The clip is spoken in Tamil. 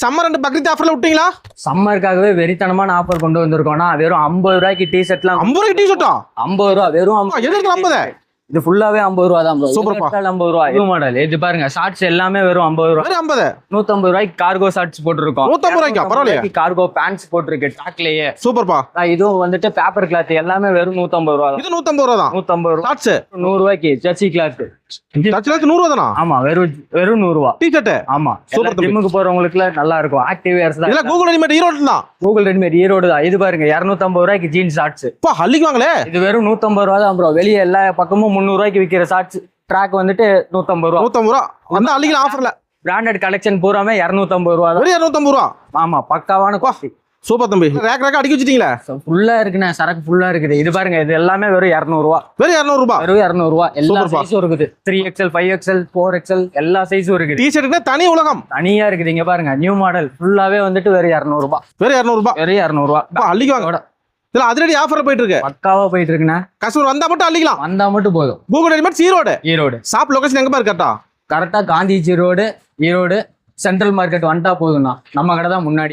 சம்மர் அண்ட் பக்ரீத் ஆஃபர்ல விட்டீங்களா? சம்மருக்காகவே வெறித்தனமான ஆஃபர் கொண்டு வந்திருக்கோம்னா வெறும் 50 ரூபாய்க்கு டி ஷர்ட்லாம். 50 ரூபாய்க்கு டி ஷர்ட்டா? 50 ரூபா வெறும். எதுக்கு 50? இது ஃபுல்லாவே 50 ரூபா தான் ப்ரோ. சூப்பர்ப்பா. 50 ரூபா இது மாடல். இது பாருங்க ஷார்ட்ஸ் எல்லாமே வெறும் 50 ரூபா. வெறும் 50. 150 ரூபாய்க்கு கார்கோ ஷார்ட்ஸ் போட்டுருக்கோம். 150 ரூபாய்க்கா? பரவாயில்லையா? கார்கோ பேண்ட்ஸ் போட்டுருக்கு டாக்லயே. சூப்பர்ப்பா. இதுவும் வந்துட்டு பேப்பர் கிளாத் எல்லாமே வெறும் 150 ரூபா. இது 150 ரூபா தான். 150 ரூபா. ஷார்ட்ஸ் 100 ரூபாய்க்கு ஜெர்சி கிளாத். ஜெர்சி கிளாத் 100 ரூபா தானா? ஆமா வெறும் 100 ரூபா. T shirt. ஆமா சூப்பர். ஜிம்முக்கு போறவங்களுக்கு நல்லா இருக்கும். ஆக்டிவ் வேர்ஸ் தான். இல்ல கூகுள் ரெடிமேட் ஈரோடு தான். கூகுள் ரெடிமேட் ஈரோடு தான். இது பாருங்க 250 ரூபாய்க்கு ஜீன்ஸ் ஷார்ட்ஸ். பா அள்ளிக்குவாங்களே. இது வெறும் 150 ரூபா தான் ப்ரோ. வெளியே எல்லா பக்கமும் 300 ரூபாய்க்கு விற்கிற ஷார்ட்ஸ் ட்ராக் வந்துட்டு 150 ரூபா. 150 ரூபா அந்த அள்ளிக்கலாம் ஆஃபர்ல. பிராண்டட் கலெக்ஷன் பூராமே 250 ரூபா தான். வெறும் 250 ரூபா. ஆமா பக்காவான காஸ்ட். சூப்பர் தம்பி. ரேக் ரேக் அடிக்க வச்சிட்டீங்களா? ஃபுல்லா இருக்குண்ணே. சரக்கு ஃபுல்லா இருக்குது. இது பாருங்க இது எல்லாமே வெறும் 200 ரூபா. வெறும் 200 ரூபா. வெறும் 200 ரூபா. எல்லா சைஸும் இருக்குது. 3XL 5XL 4XL எல்லா சைஸும் இருக்குது. டி ஷர்ட்னா தனி உலகம். தனியா இருக்குது. இங்க பாருங்க நியூ மாடல் ஃபுல்லாவே வந்துட்டு வெறும் 200 ரூபா. வெறும் 200 ரூபா. வெறும் 200 ரூபா. அள்ளிக்குவாங்க. இல்ல அதிரடி ஆஃபர்ல போயிட்டு இருக்கு. பக்காவா போயிட்டு இருக்குண்ணே. கஸ்டமர் வந்தா மட்டும் அள்ளிக்கலாம். வந்தா மட்டும் போதும். Google readymade Erode. Shop location எங்க பாரு கரெக்டா? கரெக்டா Gandhiji road Erode central market வந்துட்டா போதும்ண்ணா. நம்ம கடை தான் முன்னாடி.